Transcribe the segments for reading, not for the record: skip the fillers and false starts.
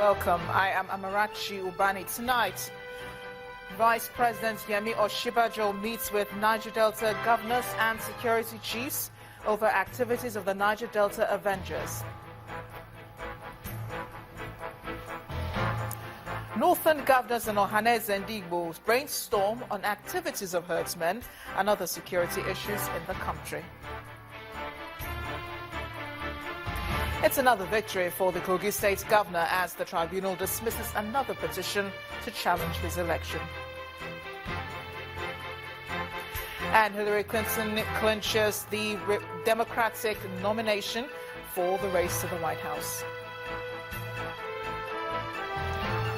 Welcome. I am Amarachi Ubani. Tonight, Vice President Yemi Osinbajo meets with Niger Delta governors and security chiefs over activities of the Niger Delta Avengers. Northern governors and Ohaneze and Igbo brainstorm on activities of herdsmen and other security issues in the country. It's another victory for the Kogi State governor as the tribunal dismisses another petition to challenge his election. And Hillary Clinton clinches the Democratic nomination for the race to the White House.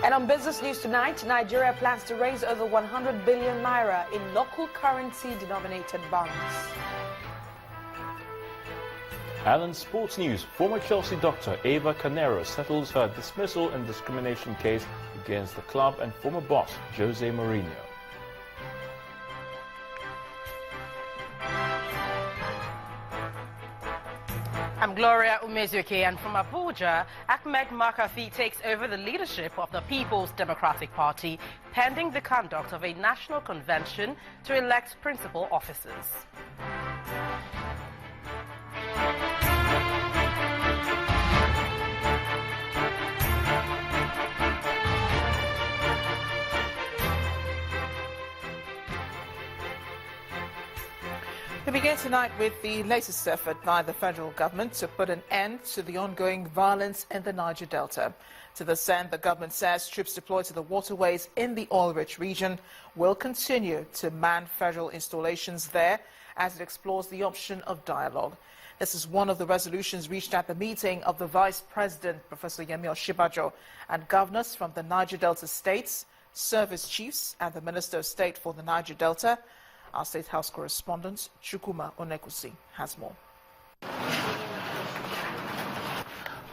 And on business news tonight, Nigeria plans to raise over 100 billion naira in local currency denominated bonds. And in sports news, former Chelsea doctor Eva Canero settles her dismissal and discrimination case against the club and former boss Jose Mourinho. I'm Gloria Umezuke, and from Abuja, Ahmed Makafi takes over the leadership of the People's Democratic Party, pending the conduct of a national convention to elect principal officers. We begin tonight with the latest effort by the federal government to put an end to the ongoing violence in the Niger Delta. To this end, the government says troops deployed to the waterways in the oil-rich region will continue to man federal installations there as it explores the option of dialogue. This is one of the resolutions reached at the meeting of the Vice President, Professor Yemi Osinbajo, and governors from the Niger Delta states, service chiefs, and the Minister of State for the Niger Delta. Our State House correspondent, Chukwuma Onekusi, has more.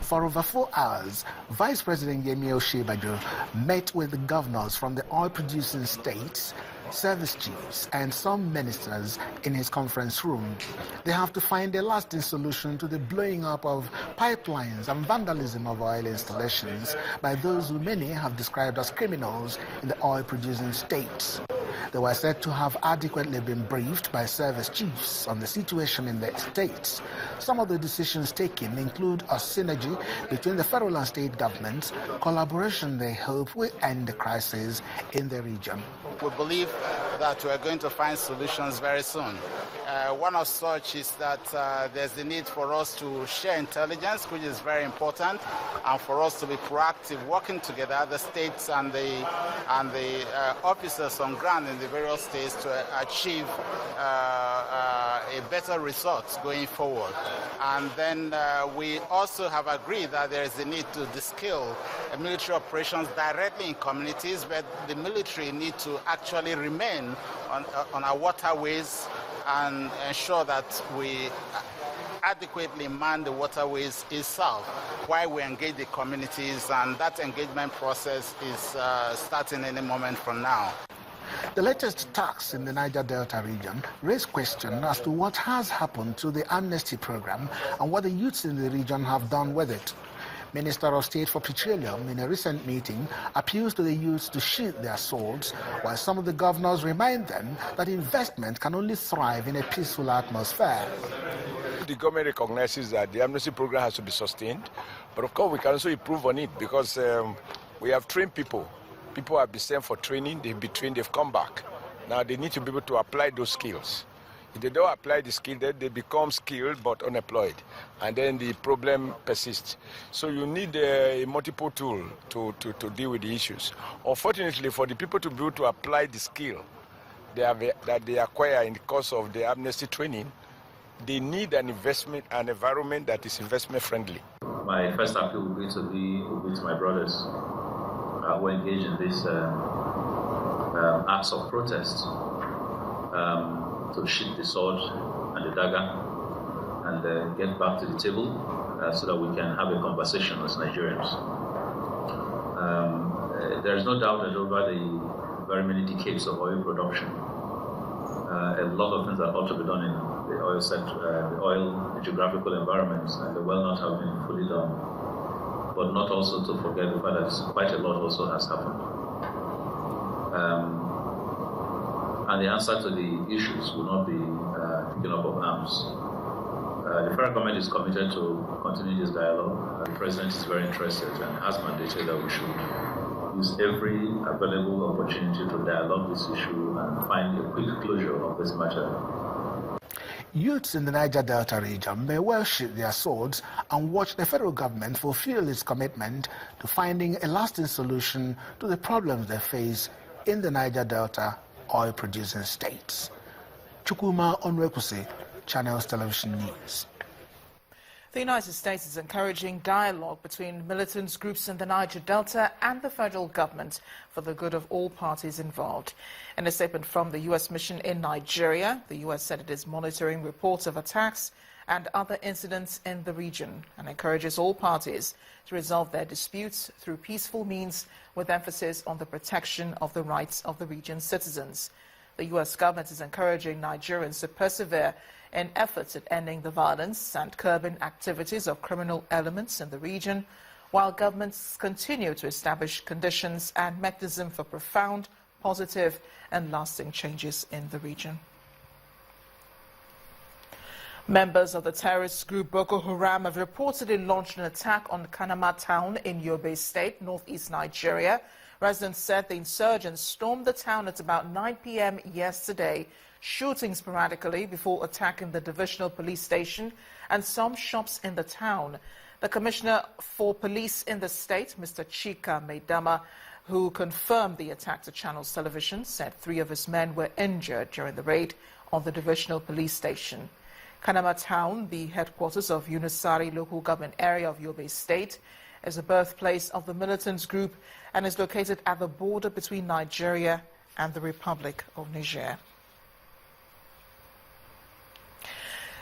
For over 4 hours, Vice President Yemi Osinbajo met with the governors from the oil-producing states, service chiefs, and some ministers in his conference room. They have to find a lasting solution to the blowing up of pipelines and vandalism of oil installations by those who many have described as criminals in the oil-producing states. They were said to have adequately been briefed by service chiefs on the situation in the states. Some of the decisions taken include a synergy between the federal and state governments, collaboration they hope will end the crisis in the region. We believe that we are going to find solutions very soon. One of such is that there's the need for us to share intelligence, which is very important, and for us to be proactive, working together, the states and the officers on ground in the various states to achieve a better result going forward. And then we also have agreed that there is a need to de-skill military operations directly in communities, but the military need to actually remain on our waterways and ensure that we adequately man the waterways itself while we engage the communities, and that engagement process is starting any moment from now. The latest attacks in the Niger Delta region raise questions as to what has happened to the amnesty program and what the youths in the region have done with it. Minister of State for Petroleum, in a recent meeting, appeals to the youths to sheath their swords, while some of the governors remind them that investment can only thrive in a peaceful atmosphere. The government recognizes that the amnesty program has to be sustained, but of course we can also improve on it because we have trained people. People have been sent for training, they've been trained, they've come back. Now they need to be able to apply those skills. If they don't apply the skill, then they become skilled but unemployed, and then the problem persists. So you need a multiple tool to deal with the issues. Unfortunately, for the people to be able to apply the skill that they acquire in the course of the amnesty training, they need an environment that is investment friendly. My first appeal will be to my brothers who engage in these acts of protest. To sheath the sword and the dagger and get back to the table so that we can have a conversation as Nigerians. There is no doubt that over the very many decades of oil production, a lot of things that ought to be done in the oil sector, the oil geographical environments, and the well not have been fully done. but not also to forget the fact that quite a lot also has happened. And the answer to the issues will not be picking up of arms. The federal government is committed to continue this dialogue. The president is very interested and has mandated that we should use every available opportunity to dialogue this issue and find a quick closure of this matter. Youths in the Niger Delta region may well sheath their swords and watch the federal government fulfill its commitment to finding a lasting solution to the problems they face in the Niger Delta oil-producing states. Chukwuma Onwekusi, Channels Television News. The United States is encouraging dialogue between militant groups in the Niger Delta and the federal government for the good of all parties involved. In a statement from the U.S. mission in Nigeria, the U.S. said it is monitoring reports of attacks and other incidents in the region and encourages all parties to resolve their disputes through peaceful means with emphasis on the protection of the rights of the region's citizens. The U.S. government is encouraging Nigerians to persevere in efforts at ending the violence and curbing activities of criminal elements in the region, while governments continue to establish conditions and mechanisms for profound, positive and lasting changes in the region. Members of the terrorist group Boko Haram have reportedly launched an attack on Kanama town in Yobe State, northeast Nigeria. Residents said the insurgents stormed the town at about 9 p.m. yesterday, shooting sporadically before attacking the divisional police station and some shops in the town. The Commissioner for Police in the state, Mr. Chika Maidama, who confirmed the attack to Channels Television, said 3 of his men were injured during the raid on the divisional police station. Kanama town, the headquarters of Yunusari local government area of Yobe State, is the birthplace of the militant group and is located at the border between Nigeria and the Republic of Niger.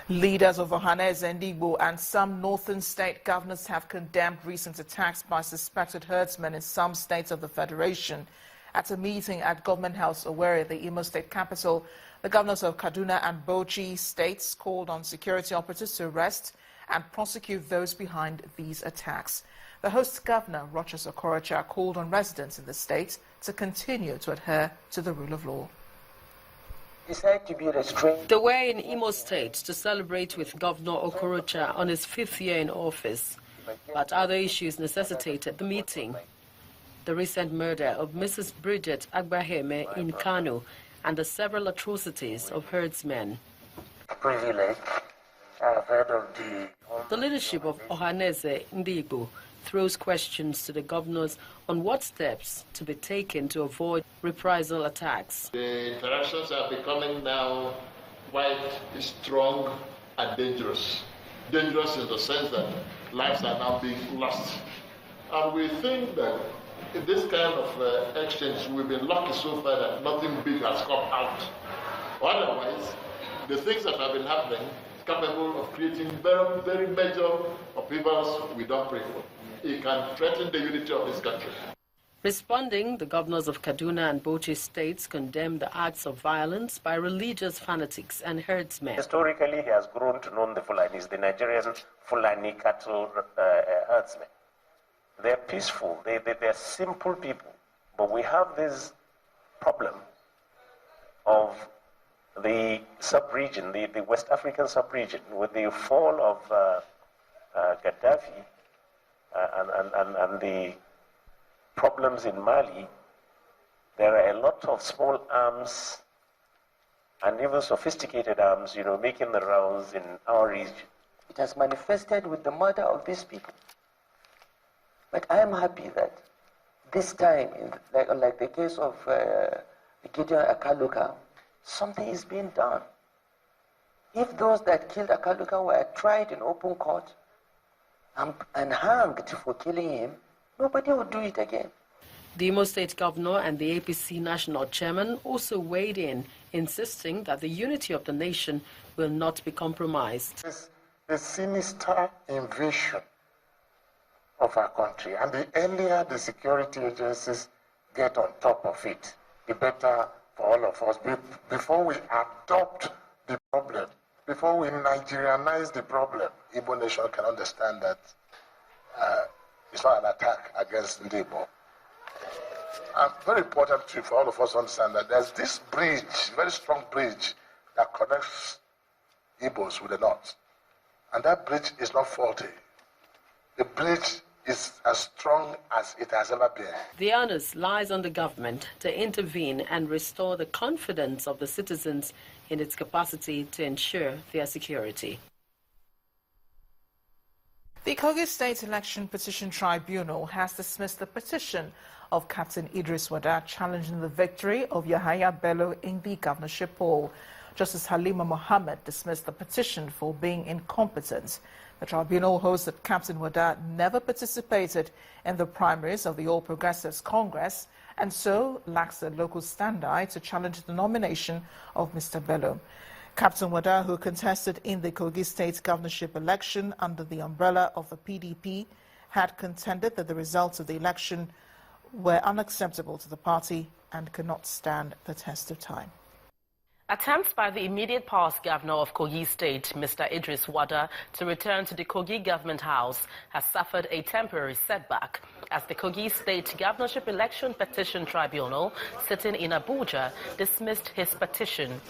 Leaders of Ohanese and Igbo and some northern state governors have condemned recent attacks by suspected herdsmen in some states of the Federation. At a meeting at Government House Owerri, the Imo State capital, the governors of Kaduna and Bauchi states called on security operatives to arrest and prosecute those behind these attacks. The host governor, Rochas Okorocha, called on residents in the state to continue to adhere to the rule of law. They were in Imo State to celebrate with Governor Okorocha on his 5th year in office, but other issues necessitated the meeting. The recent murder of Mrs. Bridget Agbaheme in Kano and the several atrocities of herdsmen. The leadership of Ohanese Ndigbo throws questions to the governors on what steps to be taken to avoid reprisal attacks. The interactions are becoming now quite strong and dangerous. Dangerous in the sense that lives are now being lost. And we think that in this kind of exchange, we've been lucky so far that nothing big has come out. Otherwise, the things that have been happening is capable of creating very, very major upheavals we don't pray for. It can threaten the unity of this country. Responding, the governors of Kaduna and Bauchi states condemned the acts of violence by religious fanatics and herdsmen. Historically, he has grown to know the Fulanis, the Nigerian Fulani cattle herdsmen. They're peaceful, they're simple people, but we have this problem of the sub-region, the West African sub-region, with the fall of Gaddafi and the problems in Mali. There are a lot of small arms and even sophisticated arms, making the rounds in our region. It has manifested with the murder of these people. But I am happy that this time, like the case of Gideon Akaluka, something is being done. If those that killed Akaluka were tried in open court and hanged for killing him, nobody would do it again. The Imo State Governor and the APC National Chairman also weighed in, insisting that the unity of the nation will not be compromised. It's a sinister invasion of our country, and the earlier the security agencies get on top of it, the better for all of us. Before we adopt the problem, before we Nigerianize the problem, Igbo nation can understand that It's not an attack against Ndibo. And very important too for all of us to understand that there's this bridge, very strong bridge, that connects Igbos with the North. And that bridge is not faulty. The bridge is as strong as it has ever been. The onus lies on the government to intervene and restore the confidence of the citizens in its capacity to ensure their security. The Kogi State Election Petition Tribunal has dismissed the petition of Captain Idris Wada challenging the victory of Yahaya Bello in the governorship poll. Justice Halima Mohammed dismissed the petition for being incompetent. The tribunal holds that Captain Wada never participated in the primaries of the All Progressives Congress and so lacks a local standby to challenge the nomination of Mr. Bello. Captain Wada, who contested in the Kogi State governorship election under the umbrella of the PDP, had contended that the results of the election were unacceptable to the party and could not stand the test of time. Attempts by the immediate past governor of Kogi State, Mr. Idris Wada, to return to the Kogi government house has suffered a temporary setback as the Kogi State Governorship Election Petition Tribunal, sitting in Abuja, dismissed his petition.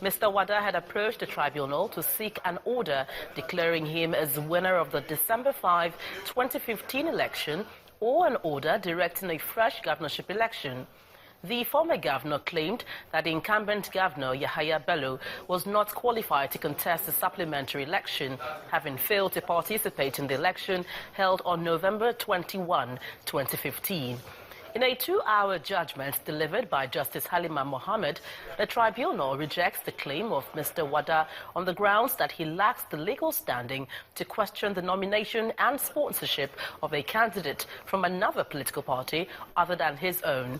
Mr. Wada had approached the tribunal to seek an order declaring him as winner of the December 5, 2015 election or an order directing a fresh governorship election. The former governor claimed that the incumbent governor, Yahaya Bello, was not qualified to contest the supplementary election, having failed to participate in the election held on November 21, 2015. In a 2-hour judgment delivered by Justice Halima Mohammed, the tribunal rejects the claim of Mr. Wada on the grounds that he lacks the legal standing to question the nomination and sponsorship of a candidate from another political party other than his own.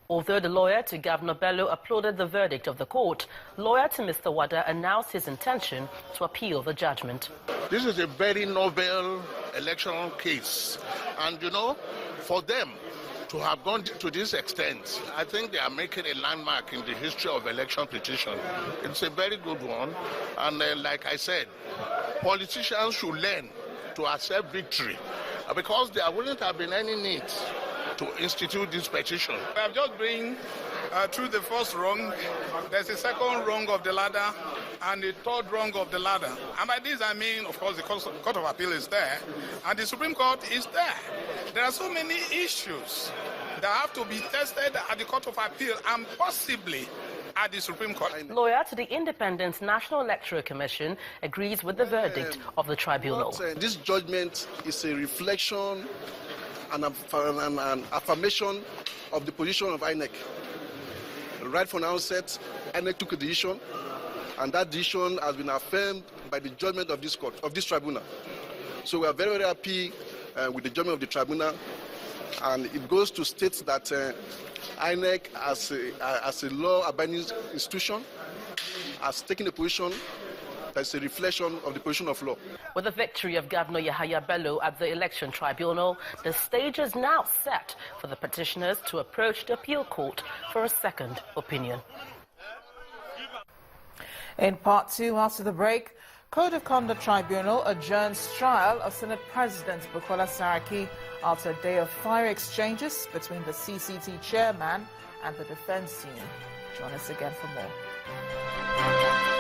Although the lawyer to Governor Bello applauded the verdict of the court, lawyer to Mr. Wada announced his intention to appeal the judgment. This is a very novel electoral case. And, you know, for them to have gone to this extent, I think they are making a landmark in the history of election petition. It's a very good one. And like I said, politicians should learn to accept victory because there wouldn't have been any need to institute this petition. We have just been through the first rung. There's a second rung of the ladder and the third rung of the ladder. And by this I mean, of course, the Court of Appeal is there and the Supreme Court is there. There are so many issues that have to be tested at the Court of Appeal and possibly at the Supreme Court. Lawyer to the Independent National Electoral Commission agrees with the verdict of the tribunal. This judgment is a reflection and an affirmation of the position of INEC. Right from the outset, INEC took a decision, and that decision has been affirmed by the judgment of this court, of this tribunal. So we are very, very happy with the judgment of the tribunal, and it goes to state that INEC, as a law-abiding institution, has taken a position that's a reflection of the position of law. With the victory of Governor Yahaya Bello at the election tribunal, the stage is now set for the petitioners to approach the appeal court for a second opinion. In part 2, after the break, Code of Conduct Tribunal adjourns trial of Senate President Bukola Saraki after a day of fiery exchanges between the CCT chairman and the defense team. Join us again for more.